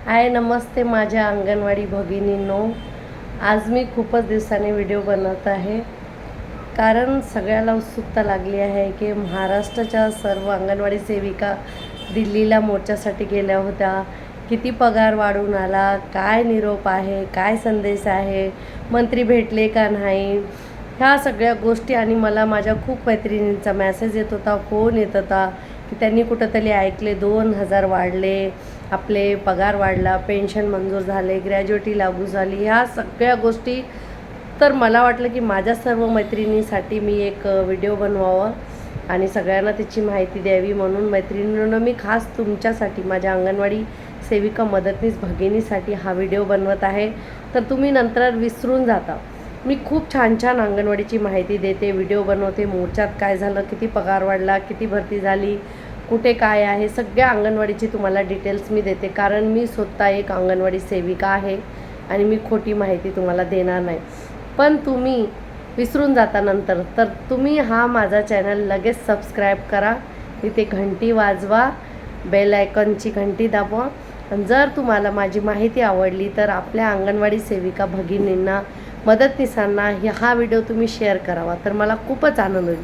हाय नमस्ते माझ्या अंगणवाडी भगिनींनो. आज मी खूपच दिवसांनी व्हिडिओ बनवत आहे कारण सगळ्याला उत्सुकता लागली आहे की महाराष्ट्राच्या सर्व अंगणवाडी सेविका दिल्लीला मोर्चासाठी गेल्या होत्या. किती पगार वाढून आला, काय निरोप आहे, काय संदेश आहे, मंत्री भेटले का नाही, ह्या सगळ्या गोष्टी. आणि मला माझ्या खूप मैत्रिणींचा मेसेज येत होता, फोन येत होता की त्यांनी कुठंतरी ऐकले 2,000 वाढले, आपले पगार वाढला, पेन्शन मंजूर झाले, ग्रॅज्युएटी लागू झाली, ह्या सगळ्या गोष्टी. तर मला वाटलं की माझ्या सर्व मैत्रिणींसाठी मी एक व्हिडिओ बनवावा आणि सगळ्यांना त्याची माहिती द्यावी. म्हणून मैत्रिणींना मी खास तुमच्यासाठी, माझ्या अंगणवाडी सेविका मदतनीस भगिनीसाठी हा व्हिडिओ बनवत आहे. तर तुम्ही नंतर विसरून जाता. मी खूप छान छान अंगणवाडीची माहिती देते, व्हिडिओ बनवते, मोर्चात काय झालं, किती पगार वाढला, किती भरती झाली, कुठे काय आहे, सगळ्या अंगणवाडीची तुम्हाला डिटेल्स मी देते. कारण मी स्वतः एक अंगणवाडी सेविका आहे आणि मी खोटी माहिती तुम्हाला देणार नाही. पण तुम्ही विसरून जाता नंतर. तर तुम्ही हा माझा चॅनल लगेच सबस्क्राईब करा, तिथे घंटी वाजवा, बेल आयकॉनची घंटी दाबवा. आणि जर तुम्हाला माझी माहिती आवडली तर आपल्या अंगणवाडी सेविका भगिनींना, मदतनीसांना हा व्हिडिओ तुम्ही शेअर करावा, तर मला खूपच आनंद होईल.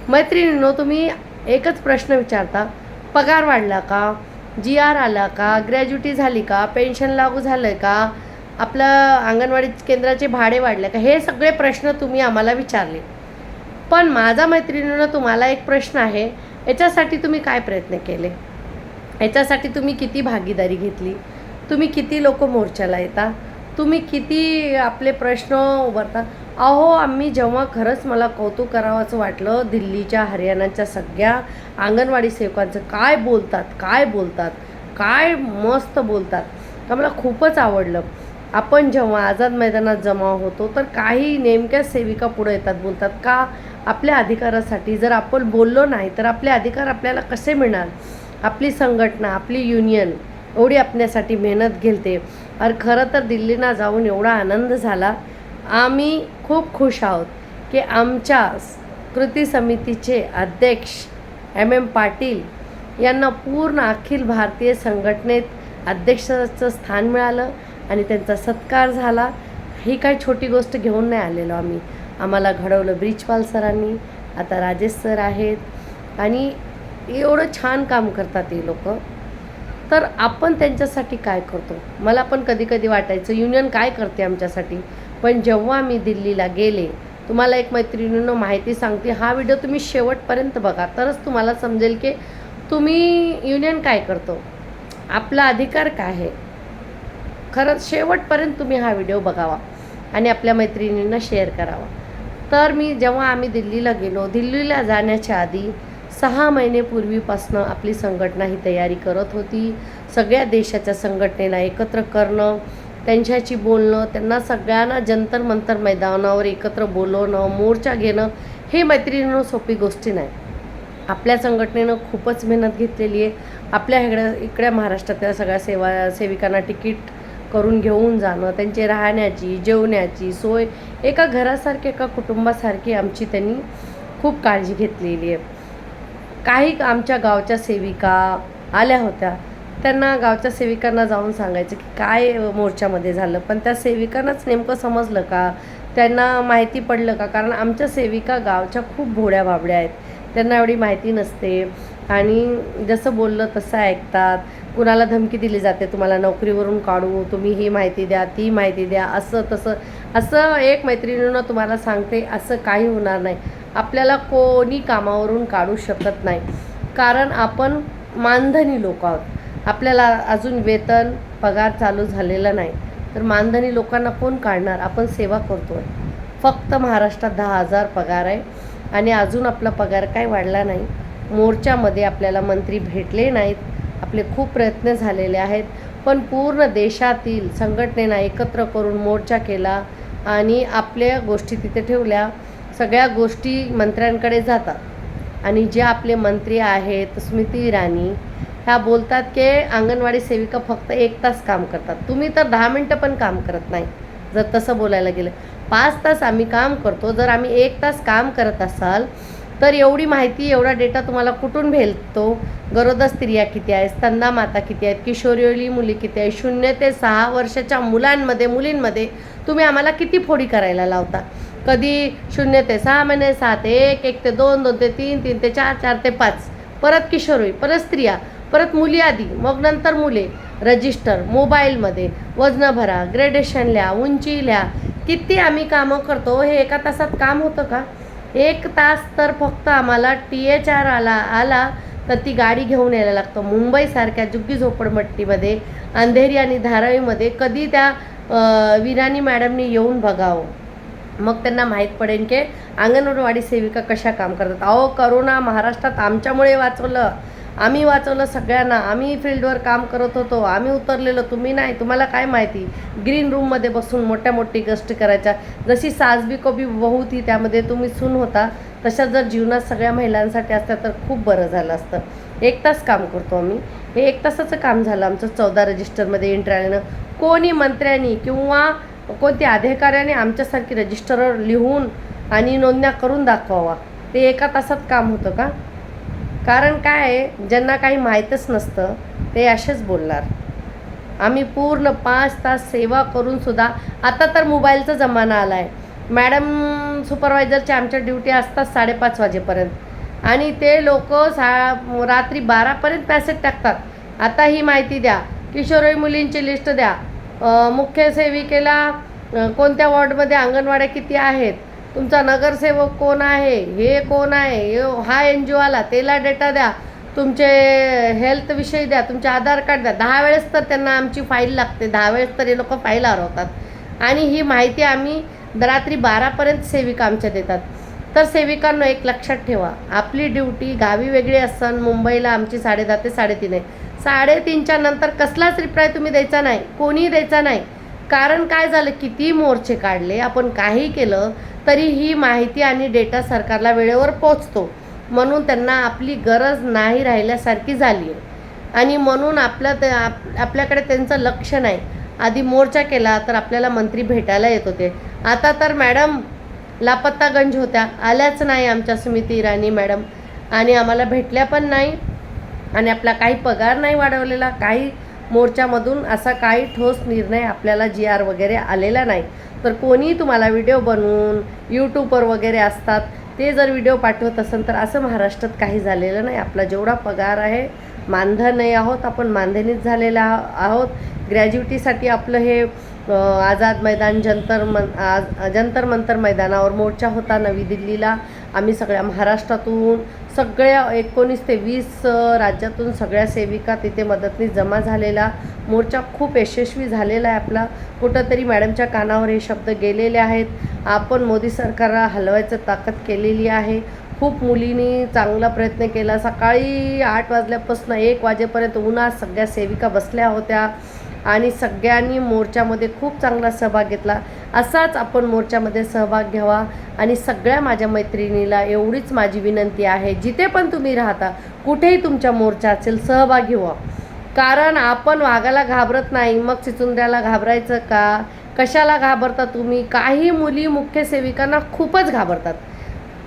मैत्रिणींनो, तुम्ही एकच प्रश्न विचारता, पगार वाढला का, जी आर आला का, ग्रॅज्युटी झाली का, पेन्शन लागू झालं आहे का, आपलं अंगणवाडी केंद्राचे भाडे वाढले का, हे सगळे प्रश्न तुम्ही आम्हाला विचारले. पण माझा मैत्रिणींनो तुम्हाला एक प्रश्न आहे, याच्यासाठी तुम्ही काय प्रयत्न केले, याच्यासाठी तुम्ही किती भागीदारी घेतली, तुम्ही किती लोक मोर्चाला येता, तुम्ही किती आपले प्रश्न उभारता. अहो, आम्ही जेव्हा खरंच मला कौतुक करावं असं वाटलं, दिल्लीच्या, हरियाणाच्या सगळ्या अंगणवाडी सेवकांचं काय बोलतात, काय बोलतात, काय मस्त बोलतात, तर मला खूपच आवडलं. आपण जेव्हा आझाद मैदानात जमा होतो तर काही नेमक्या सेविका पुढे येतात, बोलतात का आपल्या अधिकारासाठी. जर आपण बोललो नाही तर आपले अधिकार आपल्याला कसे मिळणार. आपली संघटना, आपली युनियन एवढी आपल्यासाठी मेहनत घेते. आणि खरं तर दिल्लीला जाऊन एवढा आनंद झाला. आम्ही खूप खुश आहोत की आमच्या कृती समितीचे अध्यक्ष MM पाटील यांना पूर्ण अखिल भारतीय संघटनेत अध्यक्षाचं स्थान मिळालं आणि त्यांचा सत्कार झाला. ही काही छोटी गोष्ट घेऊन नाही आलेलो आम्ही. आम्हाला घडवलं ब्रिजपाल सरांनी, आता राजेश सर आहेत आणि एवढं छान काम करतात हे लोक. तर आपण त्यांच्यासाठी काय करतो. मला पण कधी कधी वाटायचं युनियन काय करते आमच्यासाठी. पण जेव्हा मी दिल्लीला गेले, तुम्हाला एक मैत्रिणींनो माहिती सांगते, हा व्हिडिओ तुम्ही शेवटपर्यंत बघा, तरच तुम्हाला समजेल की तुम्ही युनियन काय करतो, आपला अधिकार काय आहे. खरंच शेवटपर्यंत तुम्ही हा व्हिडिओ बघावा आणि आपल्या मैत्रिणींना शेअर करावा. तर जेव्हा आम्ही दिल्लीला गेलो, दिल्लीला जाण्याच्या आधी 6 महिनेपूर्वीपासून आपली संघटना ही तयारी करत होती. सगळ्या देशाच्या संघटनेला एकत्र करणं, त्यांच्याशी बोलणं, त्यांना सगळ्यांना जंतर मंतर मैदानावर एकत्र बोलवणं, मोर्चा घेणं, हे मैत्रिणींनो सोपी गोष्टी नाही. आपल्या संघटनेनं खूपच मेहनत घेतलेली आहे. आपल्या इकड्या महाराष्ट्रातल्या सगळ्या सेविकांना तिकीट करून घेऊन जाणं, त्यांची राहण्याची, जेवण्याची सोय एका घरासारखी, एका कुटुंबासारखी आमची त्यांनी खूप काळजी घेतलेली आहे. काही आमच्या गावच्या सेविका आल्या होत्या, त्यांना गावच्या सेविकांना जाऊन सांगायचं की काय मोर्चामध्ये झालं, पण त्या सेविकांनाच नेमकं समजलं का, त्यांना माहिती पडलं का. कारण आमच्या सेविका गावच्या खूप भोळ्या बाबड्या आहेत, त्यांना एवढी माहिती नसते आणि जसं बोललं तसं ऐकतात. कुणाला धमकी दिली जाते, तुम्हाला नोकरीवरून काढू, तुम्ही ही माहिती द्या, ती माहिती द्या, असं तसं. असं एक मैत्रिणीनं तुम्हाला सांगते, असं काही होणार नाही. आपल्याला कोणी कामावरून काढू शकत नाही, कारण आपण मानधनी लोक आहोत. आपल्याला अजून वेतन पगार चालू झालेला नाही, तर मानधनी लोकांना कोण काढणार. आपण सेवा करतो आहे. फक्त महाराष्ट्रात 10,000 पगार आहे आणि अजून आपला पगार काय वाढला नाही. मोर्चामध्ये आपल्याला मंत्री भेटले नाहीत. आपले खूप प्रयत्न झालेले आहेत, पण पूर्ण देशातील संघटनेला एकत्र करून मोर्चा केला आणि आपल्या गोष्टी तिथे ठेवल्या. सगळ्या गोष्टी मंत्र्यांकडे जातात आणि जे आपले मंत्री आहेत, स्मृती इराणी, ह्या बोलतात की अंगणवाडी सेविका फक्त 1 तास काम करतात. तुम्ही तर 10 मिनटं पण काम करत नाही. जर तसं बोलायला गेलं, 5 तास आम्ही काम करतो. जर आम्ही 1 तास काम करत असाल तर एवढी माहिती, एवढा डेटा तुम्हाला कुठून भेटतो? गरोदर स्त्रिया किती आहेत, स्तनदा माता किती आहेत, किशोरवयीन मुली किती आहेत, 0 ते 6 वर्षाच्या मुलींमध्ये तुम्ही आम्हाला किती फोडी करायला लावता? कधी 0 ते 6 महिने, 6 ते 1, 1 ते 2, 2 ते 3, 3 ते 4, 4 ते 5, परत किशोरवयीन, परत स्त्रिया, परत मुली आधी, मग नंतर मुले. रजिस्टर मोबाईलमध्ये वजनं भरा, ग्रेडेशन लिहा, उंची लिहा. किती आम्ही कामं करतो. हे एका तासात काम होतं का? 1 तास तर फक्त आम्हाला THR आला तर ती गाडी घेऊन यायला लागतं. मुंबईसारख्या झुग्गी झोपडपट्टीमध्ये, अंधेरी आणि धारावीमध्ये कधी त्या विराणी मॅडमनी येऊन बघावं, मग त्यांना माहीत पडेल की अंगणवाडी सेविका कशा काम करतात. अहो, करोना महाराष्ट्रात आमच्यामुळे वाचवलं, आम्ही वाचवलं सगळ्यांना. आम्ही फील्डवर काम करत होतो, आम्ही उतरलेलो, तुम्ही नाही. तुम्हाला काय माहिती, ग्रीन रूममध्ये बसून मोठी गोष्टी करायच्या. जशी सासबी कभी बहू थी, त्यामध्ये तुम्ही सून होता, तशा जर जीवनात सगळ्या महिलांसाठी असत्या तर खूप बरं झालं असतं. 1 तास काम करतो आम्ही. हे 1 तासाचं काम झालं आमचं 14 रजिस्टरमध्ये एंट्री आल्यानं. कोणी मंत्र्यांनी किंवा कोणत्या अधिकाऱ्याने आमच्यासारखी रजिस्टरवर लिहून आणि नोंदण्या करून दाखवावा. ते 1 तासात काम होतं का? कारण काय आहे, ज्यांना काही माहीतच नसतं ते असेच बोलणार. आम्ही पूर्ण 5 तास सेवा करूनसुद्धा, आता तर मोबाईलचा जमाना आला आहे. मॅडम सुपरवायझरच्या आमच्या ड्युटी असतात 5:30 वाजेपर्यंत आणि ते लोक रात्री 12पर्यंत मॅसेज टाकतात. आता ही माहिती द्या, किशोरवयीन मुलींची लिस्ट द्या, मुख्य सेविकेला कोणत्या वॉर्डमध्ये अंगणवाड्या किती आहेत, तुमचा नगरसेवक कोण आहे, हे कोण आहे, हा NGO आला, त्याला डेटा द्या, तुमचे हेल्थविषयी द्या, तुमचे आधार कार्ड द्या. 10 वेळेस तर त्यांना आमची फाईल लागते, 10 वेळेस तर हे लोक फाईल हरवतात आणि ही माहिती आम्ही रात्री 12पर्यंत सेविका आमच्या देतात. तर सेविकांना एक लक्षात ठेवा, आपली ड्युटी गावी वेगळी असतं, मुंबईला आमची 10:30 ते 3:30 आहे. 3:30च्या नंतर कसलाच रिप्लाय तुम्ही द्यायचा नाही, कोणीही द्यायचा नाही. कारण काय झालं, किती मोर्चे काढले, आपण काही केलं तरी ही माहिती आणि डेटा सरकारला वेळेवर पोचतो. म्हणून त्यांना आपली गरज नाही राहिल्यासारखी झाली आहे आणि म्हणून आपल्याकडे त्यांचं लक्ष नाही. आधी मोर्चा केला तर आपल्याला मंत्री भेटायला येत होते. आता तर मॅडम लापत्तागंज होत्या, आल्याच नाही आमच्या स्मृती इराणी मॅडम आणि आम्हाला भेटल्या पण नाही आणि आपला काही पगार नाही वाढवलेला. काही मोर्चामधून असा काही ठोस निर्णय आपल्याला GR वगैरे आलेला नाही. तर कोणी तुम्हाला व्हिडिओ बनवून यूट्यूबवर वगैरे असतात ते जर व्हिडिओ पाठवत असेल तर असं महाराष्ट्रात काही झालेलं नाही. आपला जेवढा पगार आहे, मानधन नाही आहोत आपण, मानधनीच झालेला आहोत. ग्रॅज्युटीसाठी आपलं हे आझाद मैदान, जंतर मंतर मैदानावर मोर्चा होता नवी दिल्लीला. आम्ही सगळ्या महाराष्ट्रातून, सगळ्या 19 ते 20 राज्यातून सगळ्या सेविका तिथे मदतनीस जमा झालेला मोर्चा खूप यशस्वी झालेला आहे आपला. कुठंतरी मॅडमच्या कानावर हे शब्द गेलेले आहेत. आपण मोदी सरकारला हलवायचं ताकद केलेली आहे. खूप मुलींनी चांगला प्रयत्न केला. सकाळी 8 वाजल्यापासून 1 वाजेपर्यंत उन्हात सगळ्या सेविका बसल्या होत्या आणि सगळ्यांनी मोर्चामध्ये खूप चांगला सहभाग घेतला. असाच आपण मोर्चामध्ये सहभाग घ्यावा आणि सगळ्या माझ्या मैत्रिणीला एवढीच माझी विनंती आहे, जिथे पण तुम्ही राहता, कुठेही तुमच्या मोर्चा असेल, सहभागी व्हा. कारण आपण वाघाला घाबरत नाही, मग चिचुंद्र्याला घाबरायचं का? कशाला घाबरता तुम्ही? काही मुली मुख्य सेविकांना खूपच घाबरतात.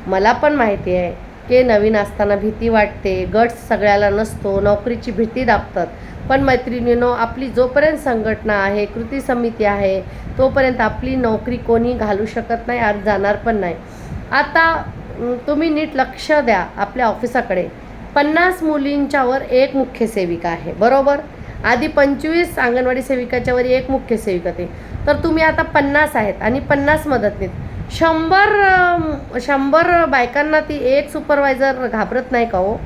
मला पण माहिती आहे की नवीन असताना भीती वाटते, गट्स सगळ्याला नसतो, नोकरीची भीती दाबतात. पण मैत्रिणींनो, आपली जोपर्यंत संघटना आहे, कृती समिती आहे, तोपर्यंत आपली नोकरी कोणी घालू शकत नाही आणि जाणार पण नाही. आता तुम्ही नीट लक्ष द्या आपल्या ऑफिसाकडे. 50 मुलींच्यावर 1 मुख्य सेविका आहे, बरोबर? आधी 25 अंगणवाडी सेविकाच्यावर 1 मुख्य सेविका होते. तर तुम्ही आता 50 आहेत आणि 50 मदतनीस. 100 बायकांना ती 1 सुपरवायझर घाबरत नाही का हो?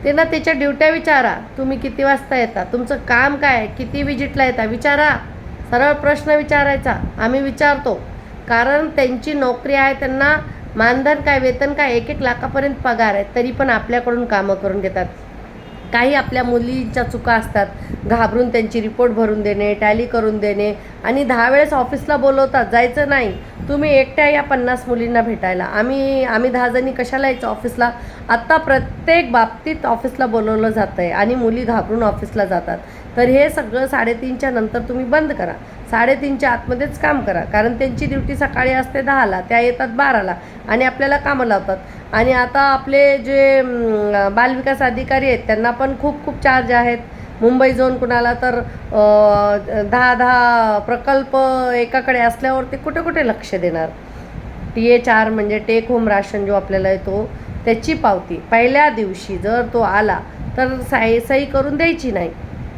त्यांना त्याच्या ड्युट्या विचारा. तुम्ही किती वाजता येता, तुमचं काम काय, किती विजिटला येता, विचारा. सरळ प्रश्न विचारायचा. आम्ही विचारतो, कारण त्यांची नोकरी आहे, त्यांना मानधन काय, वेतन काय, 1-1 लाखापर्यंत पगार आहे, तरी पण आपल्याकडून कामं करून घेतात. काही आपल्या मुलींच्या चुका असतात, घाबरून त्यांची रिपोर्ट भरून देणे, टॅली करून देणे आणि 10 वेळेस ऑफिसला बोलवतात, जायचं नाही. तुम्ही एकट्या या 50 मुलींना भेटायला. आम्ही 10 जणी कशाला यायचं ऑफिसला? आत्ता प्रत्येक बाबतीत ऑफिसला बोलवलं जातं आहे आणि मुली घाबरून ऑफिसला जातात. तर हे सगळं 3:30च्या नंतर तुम्ही बंद करा. 3:30च्या आतमध्येच काम करा, कारण त्यांची ड्युटी सकाळी असते 10ला, त्या येतात 12ला आणि आपल्याला कामं लावतात. आणि आता आपले जे बालविकास अधिकारी आहेत त्यांना पण खूप खूप चार्ज आहेत. मुंबई झोन कुणाला तर 10 प्रकल्प एकाकडे असल्यावर ते कुठे कुठे लक्ष देणार. TH4 म्हणजे टेक होम राशन जो आपल्याला येतो त्याची पावती पहिल्या दिवशी जर तो आला तर सही करून द्यायची नाही.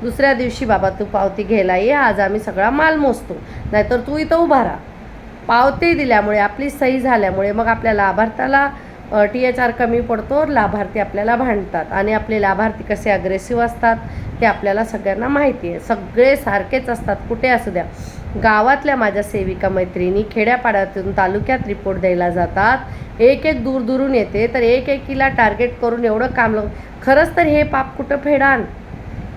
दुसऱ्या दिवशी बाबा तू पावती घ्यायला ये, आज आम्ही सगळा माल मोजतो, नाहीतर तू इथं उभा राहा. पावती दिल्यामुळे आपली सही झाल्यामुळे मग आपल्या लाभार्थ्याला TH4 कमी पडतो, लाभार्थी आपल्याला भांडतात. आणि आपले लाभार्थी कसे अग्रेसिव्ह असतात ते आपल्याला सगळ्यांना माहिती आहे. सगळे सारखेच असतात, कुठे असू द्या. गावातल्या माझ्या सेविका मैत्रिणी खेड्यापाड्यातून तालुक्यात रिपोर्ट द्यायला जातात. एक दूरदूरून येते तर एकीला टार्गेट करून एवढं काम खरंच तर हे पाप कुठं फेडान?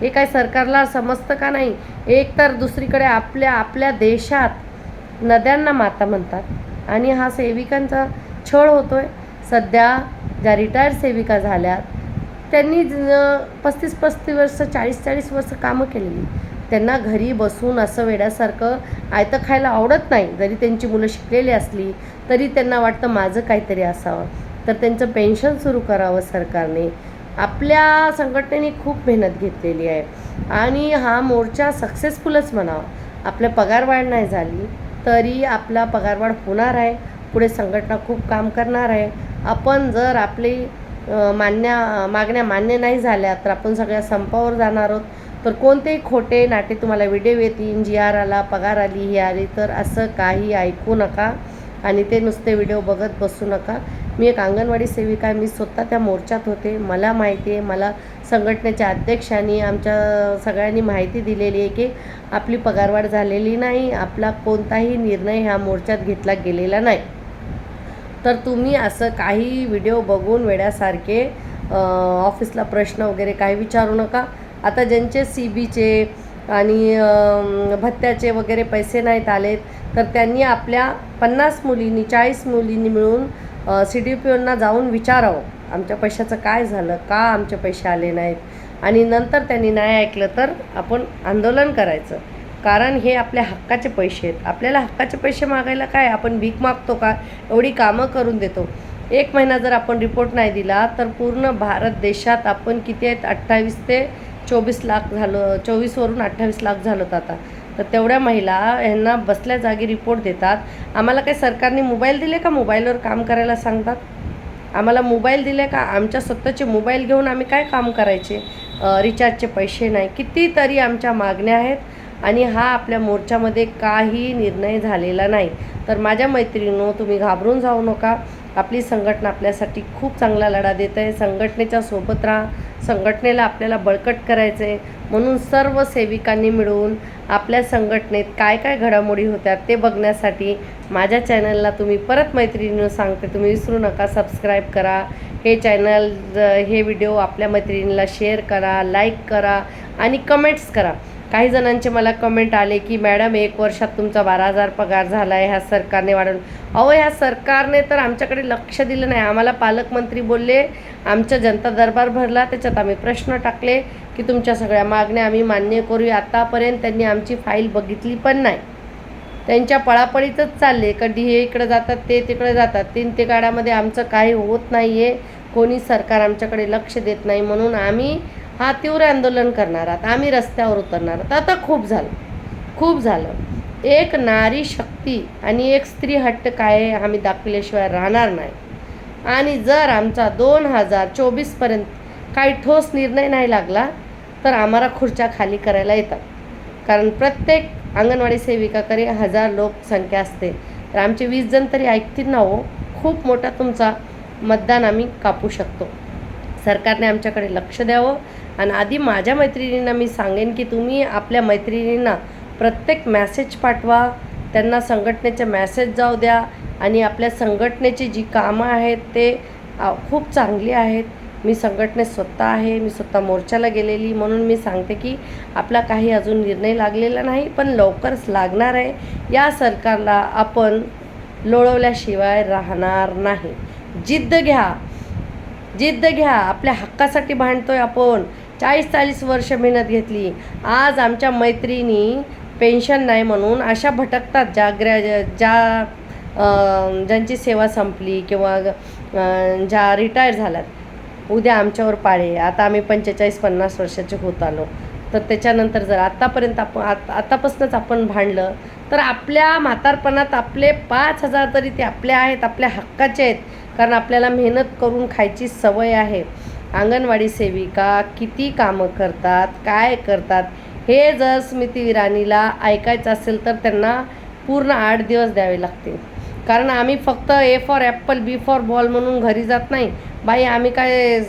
हे काय सरकारला समजतं का नाही? एक तर दुसरीकडे आपल्या देशात नद्यांना माता म्हणतात आणि हा सेविकांचा छळ होतोय. सध्या ज्या रिटायर्ड सेविका झाल्यात त्यांनी 35 वर्ष 40 वर्ष कामं केलेली. त्यांना घरी बसून असं वेड्यासारखं आयतं खायला आवडत नाही. जरी त्यांची मुलं शिकलेली असली तरी त्यांना वाटतं माझं काहीतरी असावं, तर त्यांचं पेन्शन सुरू करावं सरकारने. आपल्या संघटनेने खूप मेहनत घेतलेली आहे आणि हा मोर्चा सक्सेसफुलच म्हणावा. आपल्या पगारवाढ नाही झाली तरी आपला पगारवाढ होणार आहे. पुढे संघटना खूप काम करणार आहे. आपण जर आपली मागण्या मान्य नाही झाल्या तर आपण सगळ्या संपावर जाणार आहोत. तर कोणतेही खोटे नाटे तुम्हाला व्हिडिओ येतील, GR आला, पगार आली, ही आली, तर असं काही ऐकू नका आणि ते नुसते व्हिडिओ बघत बसू नका. मी एक अंगणवाडी सेविका आहे, मी स्वतः त्या मोर्चात होते, मला माहिती आहे. मला संघटनेच्या अध्यक्षांनी आमच्या सगळ्यांनी माहिती दिलेली आहे की आपली पगारवाढ झालेली नाही, आपला कोणताही निर्णय ह्या मोर्चात घेतला गेलेला नाही. तर तुम्ही असं काही व्हिडिओ बघून वेड्यासारखे ऑफिसला प्रश्न वगैरे काही विचारू नका. आता ज्यांचे CBचे आणि भत्त्याचे वगैरे पैसे नाहीत आलेत तर त्यांनी आपल्या 50 मुलींनी 40 मुलींनी मिळून CDPOंना जाऊन विचारावं आमच्या पैशाचं काय झालं, का आमचे पैसे आले नाहीत. आणि नंतर त्यांनी नाही ऐकलं तर आपण आंदोलन करायचं, कारण हे आपल्या हक्काचे पैसे आहेत. आपल्याला हक्काचे पैसे मागायला काय, आपण भीक मागतो का? एवढी कामं करून देतो. 1 महिना जर आपण रिपोर्ट नाही दिला तर पूर्ण भारत देशात आपण किती आहेत, 28 ते 24 लाख झालं, 24वरून 28 लाख झालं आता. तर तेवढ्या महिला यांना बसल्या जागी रिपोर्ट देतात. आम्हाला काही सरकारने मोबाईल दिले का मोबाईलवर काम करायला सांगतात? आम्हाला मोबाईल दिले का? आमच्या स्वतःचे मोबाईल घेऊन आम्ही काय काम करायचे? रिचार्जचे पैसे नाही. कितीतरी आमच्या मागण्या आहेत आणि हा आपल्या मोर्चामध्ये काही निर्णय झालेला नाही. तर माझ्या मैत्रिणींनो, तुम्ही घाबरून जाऊ नका. आपली संघटना आपल्यासाठी खूप चांगला लढा देत आहे. संघटनेच्या सोबत राहा. संघटनेला आपल्याला बळकट करायचं आहे. म्हणून सर्व सेविकांनी मिळून आपल्या संघटनेत काय काय घडामोडी होत्या ते बघण्यासाठी माझ्या चॅनलला तुम्ही परत मैत्रिणींनो सांगते, तुम्ही विसरू नका सबस्क्राईब करा. हे चॅनल हे व्हिडिओ आपल्या मैत्रिणींना शेअर करा, लाईक करा आणि कमेंट्स करा. काही जणांचे मला कमेंट आले की मॅडम 1 वर्षात तुमचा 12,000 पगार झाला आहे, ह्या सरकारने वाढवून. अहो, ह्या सरकारने तर आमच्याकडे लक्ष दिलं नाही. आम्हाला पालकमंत्री बोलले, आमच्या जनता दरबार भरला, त्याच्यात आम्ही प्रश्न टाकले की तुमच्या सगळ्या मागण्या आम्ही मान्य करूया. आतापर्यंत त्यांनी आमची फाईल बघितली पण नाही. त्यांच्या पळापळीतच चालले, कधी हे इकडे जातात ते तिकडे जातात. 3 ते गाड्यामध्ये आमचं काही होत नाही आहे. कोणी सरकार आमच्याकडे लक्ष देत नाही. म्हणून आम्ही हा तीव्र आंदोलन करणार आहात. आम्ही रस्त्यावर उतरणार आहात. आता खूप झालं. एक नारी शक्ती आणि एक स्त्री हट्ट काय आम्ही दाखवल्याशिवाय राहणार नाही. आणि जर आमचा 2024पर्यंत काही ठोस निर्णय नाही लागला तर आम्हाला खुर्च्या खाली करायला येतात. कारण प्रत्येक अंगणवाडी सेविकाकडे 1000 लोकसंख्या असते. तर आमचे 20 जण तरी ऐकतील ना हो. खूप मोठा तुमचा मतदान आम्ही कापू शकतो. सरकारने आमच्याकडे लक्ष द्यावं. आणि आधी माझ्या मैत्रिणींना मी सांगेन की तुम्ही आपल्या मैत्रिणींना प्रत्येक मॅसेज पाठवा, त्यांना संघटनेचे मॅसेज जाऊ द्या. आणि आपल्या संघटनेची जी कामं आहेत ते खूप चांगली आहेत. मी संघटनेत स्वतः आहे, मी स्वतः मोर्चाला गेलेली, म्हणून मी सांगते की आपला काही अजून निर्णय लागलेला नाही, पण लवकरच लागणार आहे. या सरकारला आपण लोळवल्याशिवाय राहणार नाही. जिद्द घ्या. आपल्या हक्कासाठी भांडतोय आपण. 40-40 वर्ष मेहनत घेतली. आज आमच्या मैत्रिणी पेन्शन नाही म्हणून अशा भटकतात ज्यांची सेवा संपली किंवा ज्या रिटायर झाल्यात. उद्या आमच्यावर पाळे. आता आम्ही 45-50 वर्षाचे होत आलो, तर त्याच्यानंतर जर आत्तापर्यंत आतापासूनच आपण भांडलं तर आपल्या म्हातारपणात आपले 5,000 तरी ते आपले आहेत, आपल्या हक्काचे आहेत. कारण आपल्याला मेहनत करून खायची सवय आहे. अंगणवाडी सेविका किती कामं करतात, काय करतात, हे जर स्मृती इराणीला ऐकायचं असेल तर त्यांना पूर्ण 8 दिवस द्यावे लागतील. कारण आम्ही फक्त A for apple B for ball म्हणून घरी जात नाही बाई. आम्ही काय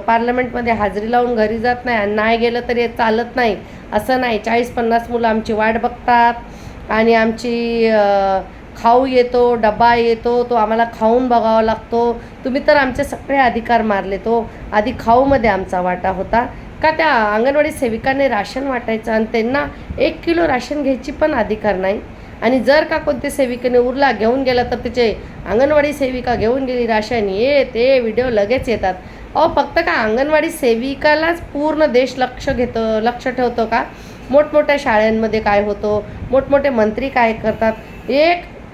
पार्लमेंटमध्ये हाजरी लावून घरी जात नाही, आणि नाही गेलं तरी चालत नाही असं नाही. 40-50 मुलं आमची वाट बघतात आणि आमची खाऊ येतो, डबा येतो, तो आम्हाला खाऊन बघावा लागतो. तुम्ही तर आमचे सगळे अधिकार मारले. तो आधी खाऊमध्ये आमचा वाटा होता का? त्या अंगणवाडी सेविकाने राशन वाटायचं आणि त्यांना 1 किलो राशन घ्यायची पण अधिकार नाही. आणि जर का कोणत्या सेविकेने उरला घेऊन गेला तर तिचे अंगणवाडी सेविका घेऊन गेली राशन, ते व्हिडिओ लगेच येतात. फक्त का अंगणवाडी सेविकालाच पूर्ण देश लक्ष ठेवतो का? मोठमोठ्या शाळांमध्ये काय होतं, मोठमोठे मंत्री काय करतात.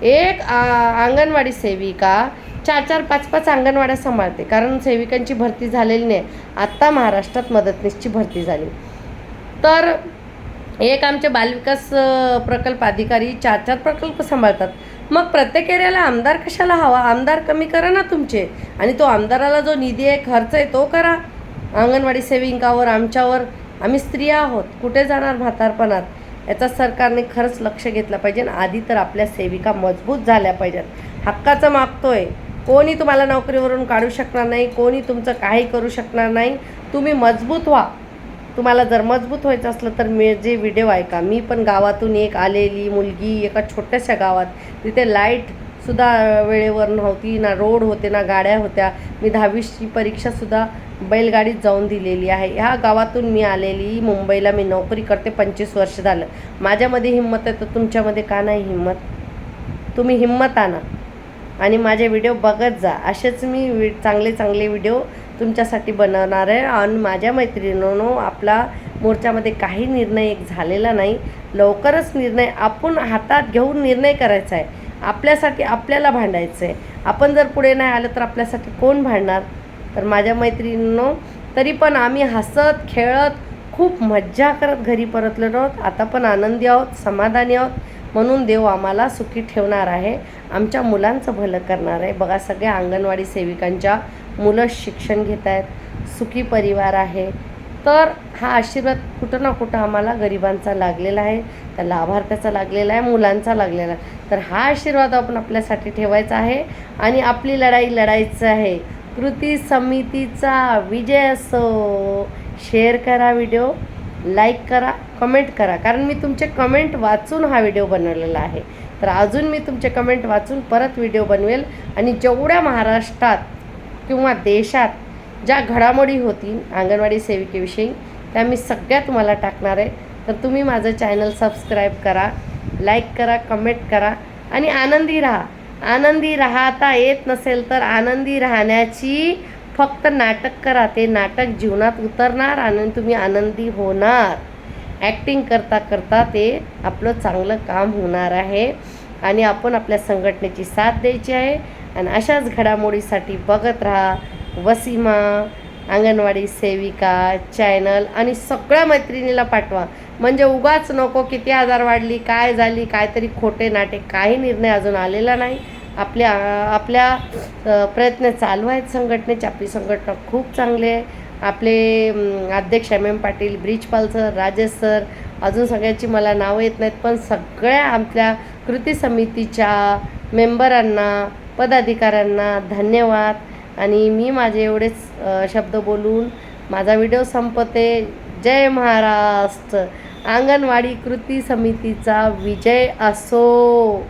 एक अंगणवाडी सेविका 4-4, 5-5 अंगणवाड्या सांभाळते. कारण सेविकांची भरती झालेली नाही. आत्ता महाराष्ट्रात मदतनीसची भरती झाली. तर एक आमचे बालविकास प्रकल्प अधिकारी 4-4 प्रकल्प सांभाळतात. मग प्रत्येक एरियाला आमदार कशाला हवा? आमदार कमी करा ना तुमचे, आणि तो आमदाराला जो निधी आहे, खर्च आहे, तो करा अंगणवाडी सेविकावर, आमच्यावर. आम्ही स्त्रिया आहोत, कुठे जाणार म्हातारपणात? याचा सरकारने खरंच लक्ष घेतलं पाहिजे. आधी तर आपल्या सेविका मजबूत झाल्या पाहिजेत. हक्काचं मागतोय, कोणी तुम्हाला नोकरीवरून काढू शकणार नाही, कोणी तुमचं काही करू शकणार नाही. तुम्ही मजबूत व्हा. तुम्हाला जर मजबूत व्हायचं असलं तर मी जे व्हिडिओ ऐका. मी पण गावातून एक आलेली मुलगी, एका छोट्याशा गावात, तिथे लाईटसुद्धा वेळेवर नव्हती, ना रोड होते, ना गाड्या होत्या. मी 10वीची परीक्षासुद्धा बैलगाडीत जाऊन दिलेली आहे. ह्या गावातून मी आलेली. मुंबईला मी नोकरी करते, 25 वर्ष झालं. माझ्यामध्ये हिंमत आहे तर तुमच्यामध्ये का नाही हिंमत? तुम्ही हिंमत आणा आणि माझे व्हिडिओ बघत जा. असेच मी चांगले व्हिडिओ तुमच्यासाठी बनवणार आहे. आणि माझ्या मैत्रिणींनो, आपला मोर्चामध्ये काही निर्णय एक झालेला नाही. लवकरच निर्णय आपण हातात घेऊन निर्णय करायचा आहे. आपल्यासाठी आपल्याला भांडायचं आहे. आपण जर पुढे नाही आलं तर आपल्यासाठी कोण भांडणार? तर माझ्या मैत्रिणींनो, तरी पण आम्ही हसत खेळत खूप मज्जा करत घरी परतलेलो आहोत. आता पण आनंदी आहोत, समाधानी आहोत. म्हणून देव आम्हाला सुखी ठेवणार आहे, आमच्या मुलांचं भलं करणार आहे. बघा, सगळ्या अंगणवाडी सेविकांच्या मुलं शिक्षण घेत आहेत, सुखी परिवार आहे. तर हा आशीर्वाद कुठं ना कुठं आम्हाला गरिबांचा लागलेला आहे, त्या लाभार्थ्याचा लागलेला आहे, मुलांचा लागलेला आहे. तर हा आशीर्वाद आपण आपल्यासाठी ठेवायचा आहे आणि आपली लढाई लढायचं आहे. कृती समितीचा विजय असो. शेअर करा, व्हिडिओ लाईक करा, कमेंट करा. कारण मी तुमचे कमेंट वाचून हा व्हिडिओ बनवलेला आहे. तर अजून मी तुमचे कमेंट वाचून परत व्हिडिओ बनवेल. आणि जेवढ्या महाराष्ट्रात किंवा देशात ज्या घडामोडी होतील अंगणवाडी सेविकेविषयी, त्या मी सगळ्या तुम्हाला टाकणार आहे. तर तुम्ही माझं चॅनल सबस्क्राईब करा, लाईक करा, कमेंट करा आणि आनंदी राहा. आनंदी राहता येत नसेल तर आनंदी राहण्याची फक्त नाटक करा. ते नाटक जीवनात उतरणार आणि तुम्ही आनंदी होणार. ॲक्टिंग करता करता ते आपलं चांगलं काम होणार आहे. आणि आपण आपल्या संघटनेची साथ द्यायची आहे. आणि अशाच घडामोडीसाठी बघत राहा वसीमा अंगणवाडी सेविका चॅनल. आणि सगळ्या मैत्रिणीला पाठवा. म्हणजे उगाच नको किती आजार वाढली, काय झाली, काहीतरी खोटे नाटे. काही निर्णय अजून आलेला नाही. आपल्या प्रयत्न चालू आहेत संघटनेचे. आपली संघटना खूप चांगली आहे. आपले अध्यक्ष MM Patil, Brijpal sir, Rajesh sir, अजून सगळ्याची मला नावं येत नाहीत, पण सगळ्या आपल्या कृती समितीच्या मेंबरांना, पदाधिकाऱ्यांना धन्यवाद. आणि मी माझे एवढेच शब्द बोलून माझा व्हिडिओ संपते. जय महाराष्ट्र. अंगणवाडी कृती समितीचा विजय असो.